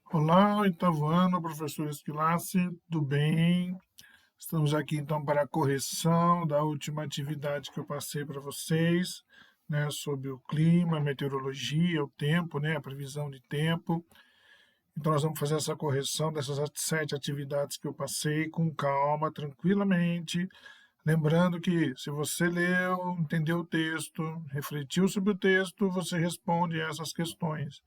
Olá, oitavo ano, professor Esquilace, tudo bem? Estamos aqui então para a correção da última atividade que eu passei para vocês, né, sobre o clima, a meteorologia, o tempo, né, a previsão de tempo. Então nós vamos fazer essa correção dessas 7 atividades que eu passei com calma, tranquilamente. Lembrando que se você leu, entendeu o texto, refletiu sobre o texto, você responde essas questões.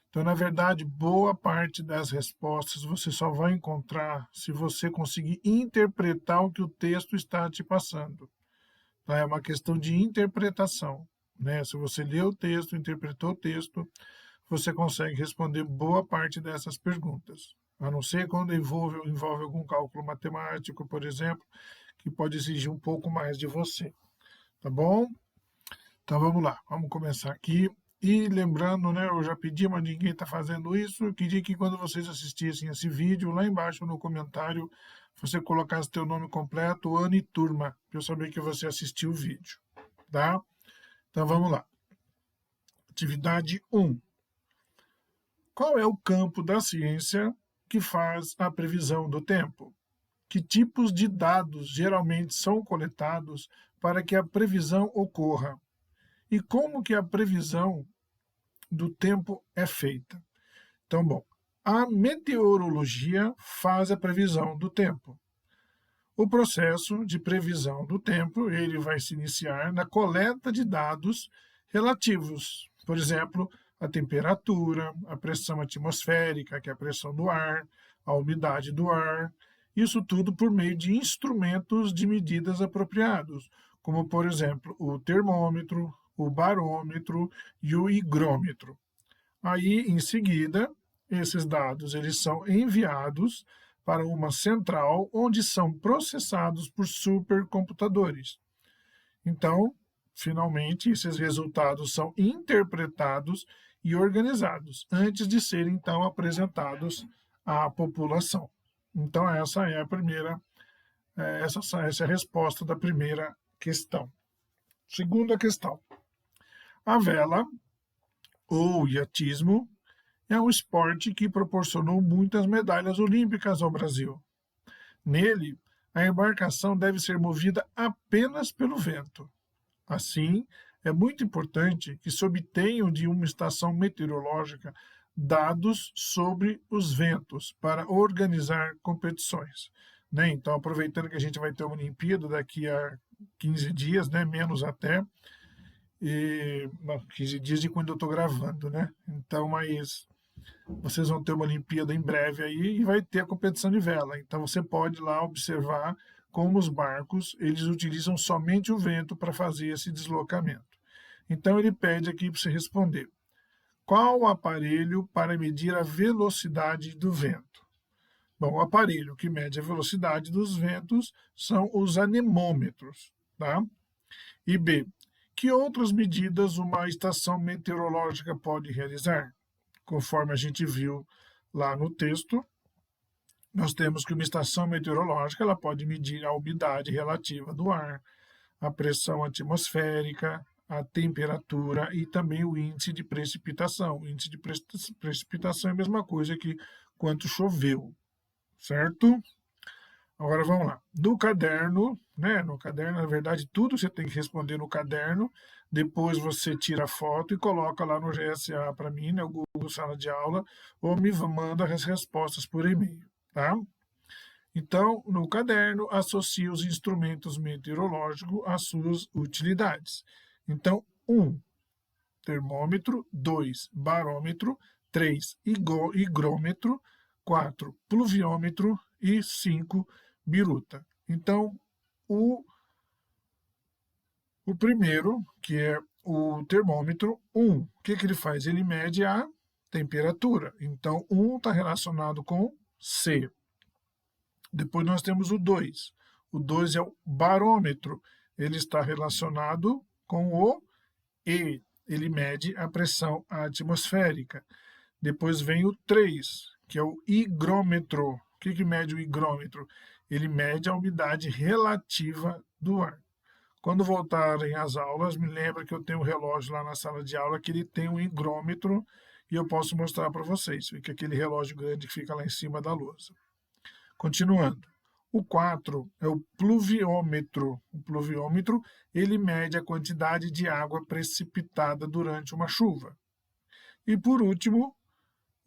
Então, na verdade, boa parte das respostas você só vai encontrar se você conseguir interpretar o que o texto está te passando. Tá? É uma questão de interpretação. Né? Se você leu o texto, interpretou o texto, você consegue responder boa parte dessas perguntas. A não ser quando envolve algum cálculo matemático, por exemplo, que pode exigir um pouco mais de você. Tá bom? Então vamos lá, vamos começar aqui. E lembrando, né, eu já pedi, mas ninguém está fazendo isso. Eu queria que quando vocês assistissem esse vídeo, lá embaixo no comentário, você colocasse teu nome completo, ano e turma, para eu saber que você assistiu o vídeo, tá? Então vamos lá. Atividade 1. Qual é o campo da ciência que faz a previsão do tempo? Que tipos de dados geralmente são coletados para que a previsão ocorra? E como que a previsão do tempo é feita? Então, bom, a meteorologia faz a previsão do tempo. O processo de previsão do tempo ele vai se iniciar na coleta de dados relativos, por exemplo, a temperatura, a pressão atmosférica, que é a pressão do ar, a umidade do ar, isso tudo por meio de instrumentos de medidas apropriados, como, por exemplo, o termômetro, o barômetro e o higrômetro. Aí, em seguida, esses dados eles são enviados para uma central onde são processados por supercomputadores. Então, finalmente, esses resultados são interpretados e organizados antes de serem então apresentados à população. Então, essa é a primeira, essa é a resposta da primeira questão. Segunda questão. A vela ou iatismo é um esporte que proporcionou muitas medalhas olímpicas ao Brasil. Nele, a embarcação deve ser movida apenas pelo vento. Assim, é muito importante que se obtenham de uma estação meteorológica dados sobre os ventos para organizar competições. Né? Então, aproveitando que a gente vai ter uma Olimpíada daqui a 15 dias, né? Menos até, e, não, 15 dias de quando eu estou gravando, né? Então, mas vocês vão ter uma Olimpíada em breve aí e vai ter a competição de vela. Então você pode lá observar como os barcos eles utilizam somente o vento para fazer esse deslocamento. Então ele pede aqui para você responder: qual o aparelho para medir a velocidade do vento? Bom, o aparelho que mede a velocidade dos ventos são os anemômetros, tá? E B, que outras medidas uma estação meteorológica pode realizar? Conforme a gente viu lá no texto, nós temos que uma estação meteorológica ela pode medir a umidade relativa do ar, a pressão atmosférica, a temperatura e também o índice de precipitação. O índice de precipitação é a mesma coisa que quanto choveu, certo? Agora vamos lá. No caderno, né? No caderno, na verdade, tudo você tem que responder no caderno. Depois você tira a foto e coloca lá no GSA para mim, né? O Google Sala de Aula, ou me manda as respostas por e-mail, tá? Então, no caderno, associe os instrumentos meteorológicos às suas utilidades. Então, 1, termômetro; 2, barômetro; 3, higrômetro; 4, pluviômetro e 5, biruta. Então, o primeiro, que é o termômetro, o que ele faz? Ele mede a temperatura. Então, 1 está relacionado com C. Depois nós temos o 2. O 2 é o barômetro. Ele está relacionado com o E. Ele mede a pressão atmosférica. Depois vem o 3, que é o higrômetro. O que mede o higrômetro? Ele mede a umidade relativa do ar. Quando voltarem às aulas, me lembra que eu tenho um relógio lá na sala de aula que ele tem um higrômetro e eu posso mostrar para vocês. Fica aquele relógio grande que fica lá em cima da lousa. Continuando. O 4 é o pluviômetro. O pluviômetro, ele mede a quantidade de água precipitada durante uma chuva. E por último,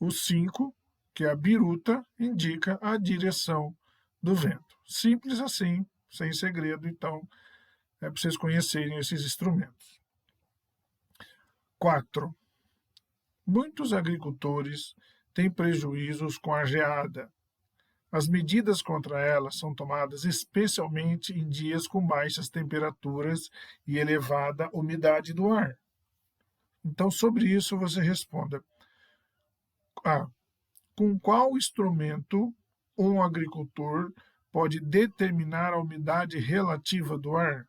o 5, que é a biruta, indica a direção do vento. Simples assim, sem segredo, então é para vocês conhecerem esses instrumentos. 4. Muitos agricultores têm prejuízos com a geada. As medidas contra ela são tomadas especialmente em dias com baixas temperaturas e elevada umidade do ar. Então, sobre isso, você responda: A. Com qual instrumento um agricultor pode determinar a umidade relativa do ar?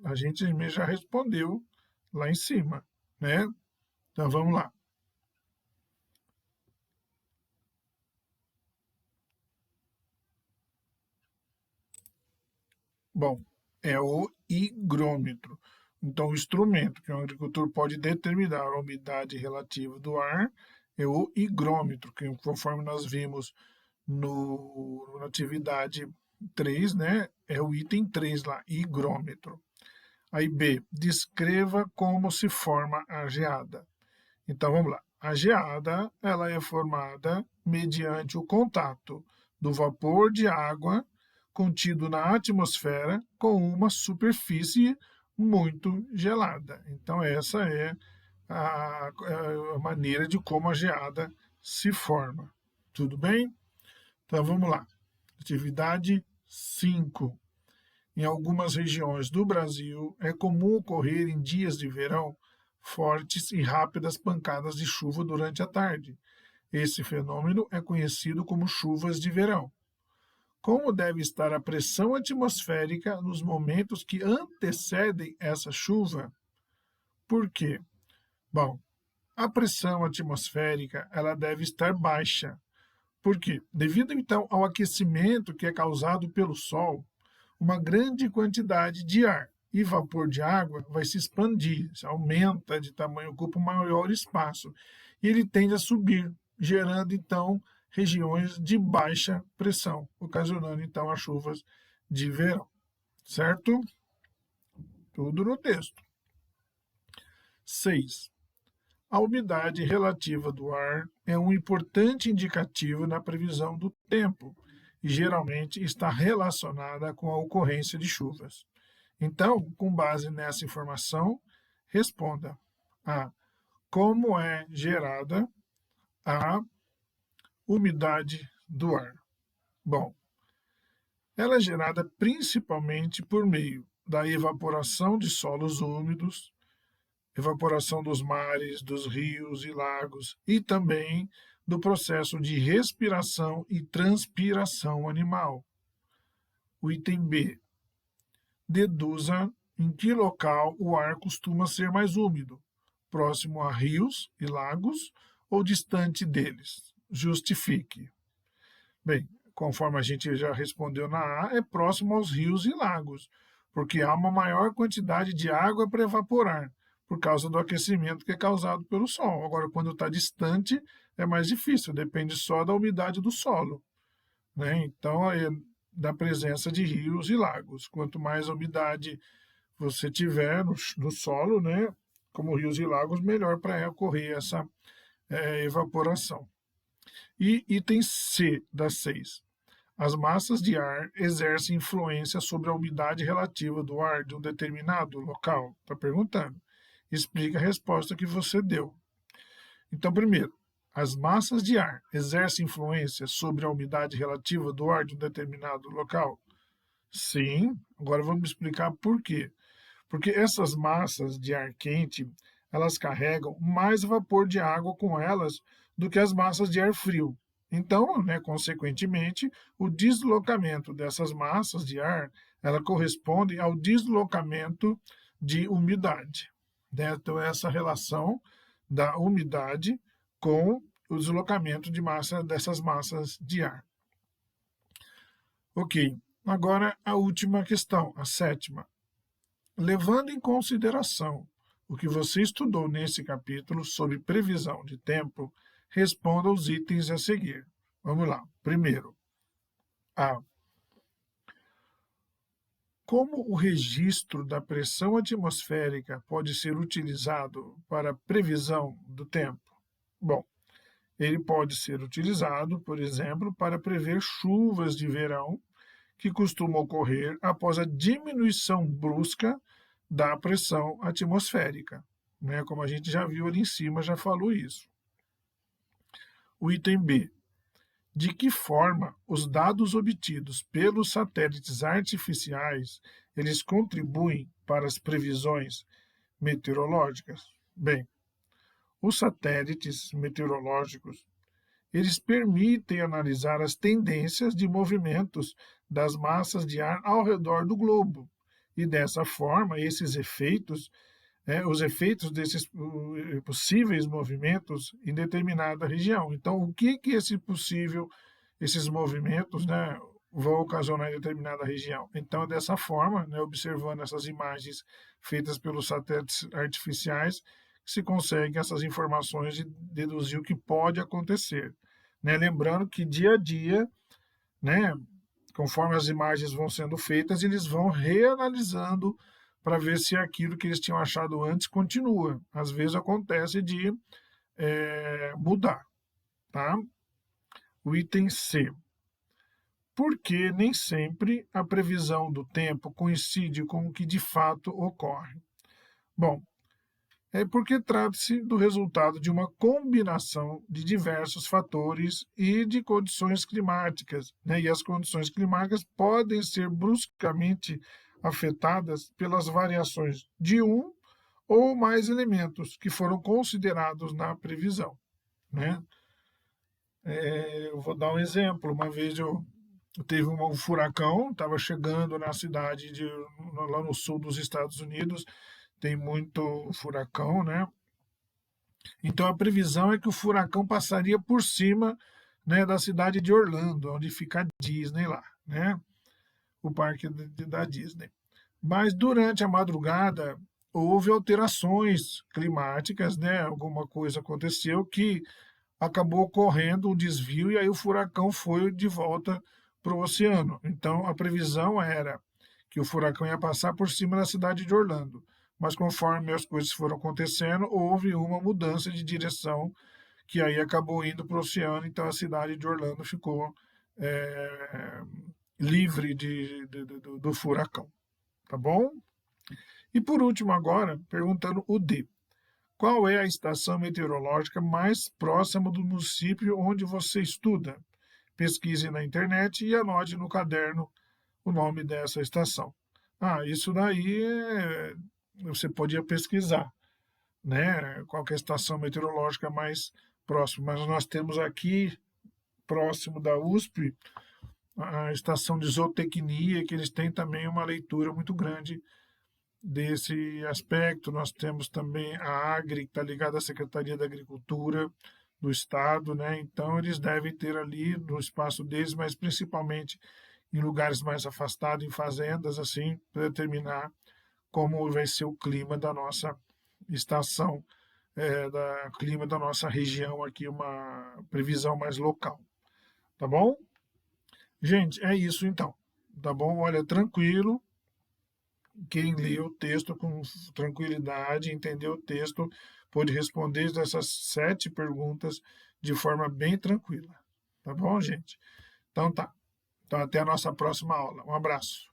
A gente já respondeu lá em cima, né? Então, vamos lá. Bom, é o higrômetro. Então, o instrumento que um agricultor pode determinar a umidade relativa do ar é o higrômetro, que conforme nós vimos na atividade 3, né, é o item 3 lá, higrômetro. Aí B, descreva como se forma a geada. Então, vamos lá. A geada, ela é formada mediante o contato do vapor de água contido na atmosfera com uma superfície muito gelada. Então, essa é a maneira de como a geada se forma. Tudo bem? Então, vamos lá. Atividade 5. Em algumas regiões do Brasil, é comum ocorrer em dias de verão fortes e rápidas pancadas de chuva durante a tarde. Esse fenômeno é conhecido como chuvas de verão. Como deve estar a pressão atmosférica nos momentos que antecedem essa chuva? Por quê? Bom, a pressão atmosférica ela deve estar baixa. Por quê? Devido então ao aquecimento que é causado pelo Sol, uma grande quantidade de ar e vapor de água vai se expandir, se aumenta de tamanho, ocupa um maior espaço e ele tende a subir, gerando então regiões de baixa pressão, ocasionando então as chuvas de verão, certo? Tudo no texto. 6. A umidade relativa do ar é um importante indicativo na previsão do tempo e geralmente está relacionada com a ocorrência de chuvas. Então, com base nessa informação, responda a como é gerada a umidade do ar. Bom, ela é gerada principalmente por meio da evaporação de solos úmidos, evaporação dos mares, dos rios e lagos e também do processo de respiração e transpiração animal. O item B. Deduza em que local o ar costuma ser mais úmido, próximo a rios e lagos ou distante deles. Justifique. Bem, conforme a gente já respondeu na A, é próximo aos rios e lagos, porque há uma maior quantidade de água para evaporar, por causa do aquecimento que é causado pelo Sol. Agora, quando está distante, é mais difícil, depende só da umidade do solo, né? Então, é da presença de rios e lagos. Quanto mais umidade você tiver no solo, né, como rios e lagos, melhor para ocorrer essa evaporação. E item C das 6. As massas de ar exercem influência sobre a umidade relativa do ar de um determinado local? Está perguntando. Explica a resposta que você deu. Então, primeiro, as massas de ar exercem influência sobre a umidade relativa do ar de um determinado local? Sim. Agora vamos explicar por quê. Porque essas massas de ar quente, elas carregam mais vapor de água com elas do que as massas de ar frio. Então, né, consequentemente, o deslocamento dessas massas de ar, ela corresponde ao deslocamento de umidade. Né? Então, essa relação da umidade com o deslocamento de massa dessas massas de ar. Ok, agora a última questão, a 7ª. Levando em consideração o que você estudou nesse capítulo sobre previsão de tempo, responda aos itens a seguir. Vamos lá. Primeiro, A. Como o registro da pressão atmosférica pode ser utilizado para previsão do tempo? Bom, ele pode ser utilizado, por exemplo, para prever chuvas de verão que costumam ocorrer após a diminuição brusca da pressão atmosférica, né? Como a gente já viu ali em cima, já falou isso. O item B. De que forma os dados obtidos pelos satélites artificiais, eles contribuem para as previsões meteorológicas? Bem, os satélites meteorológicos, eles permitem analisar as tendências de movimentos das massas de ar ao redor do globo. E dessa forma, esses efeitos, os efeitos desses possíveis movimentos em determinada região. Então, o que esses movimentos, né, vão ocasionar em determinada região? Então, dessa forma, né, observando essas imagens feitas pelos satélites artificiais, se consegue essas informações e deduzir o que pode acontecer. Né? Lembrando que dia a dia, né, conforme as imagens vão sendo feitas, eles vão reanalisando para ver se aquilo que eles tinham achado antes continua. Às vezes acontece de mudar. Tá? O item C. Por que nem sempre a previsão do tempo coincide com o que de fato ocorre? Bom, é porque trata-se do resultado de uma combinação de diversos fatores e de condições climáticas, né? E as condições climáticas podem ser bruscamente afetadas pelas variações de um ou mais elementos que foram considerados na previsão, né? Eu vou dar um exemplo. Uma vez eu teve um furacão, estava chegando na cidade lá no sul dos Estados Unidos, tem muito furacão, né? Então a previsão é que o furacão passaria por cima, né, da cidade de Orlando, onde fica a Disney lá, né? O parque da Disney. Mas durante a madrugada houve alterações climáticas, né? Alguma coisa aconteceu que acabou ocorrendo um desvio e aí o furacão foi de volta para o oceano. Então a previsão era que o furacão ia passar por cima da cidade de Orlando. Mas conforme as coisas foram acontecendo, houve uma mudança de direção que aí acabou indo para o oceano, então a cidade de Orlando ficou livre do furacão, tá bom? E por último agora, perguntando o D. Qual é a estação meteorológica mais próxima do município onde você estuda? Pesquise na internet e anote no caderno o nome dessa estação. Isso daí você podia pesquisar, né? Qual que é a estação meteorológica mais próxima. Mas nós temos aqui, próximo da USP, a estação de zootecnia, que eles têm também uma leitura muito grande desse aspecto. Nós temos também a Agri, que está ligada à Secretaria da Agricultura do Estado, né? Então, eles devem ter ali no espaço deles, mas principalmente em lugares mais afastados, em fazendas, assim, para determinar como vai ser o clima da nossa estação, clima da nossa região aqui, uma previsão mais local. Tá bom? Gente, é isso então. Tá bom? Olha, tranquilo. Quem lê o texto com tranquilidade, entendeu o texto, pode responder essas 7 perguntas de forma bem tranquila. Tá bom, gente? Então tá. Então até a nossa próxima aula. Um abraço.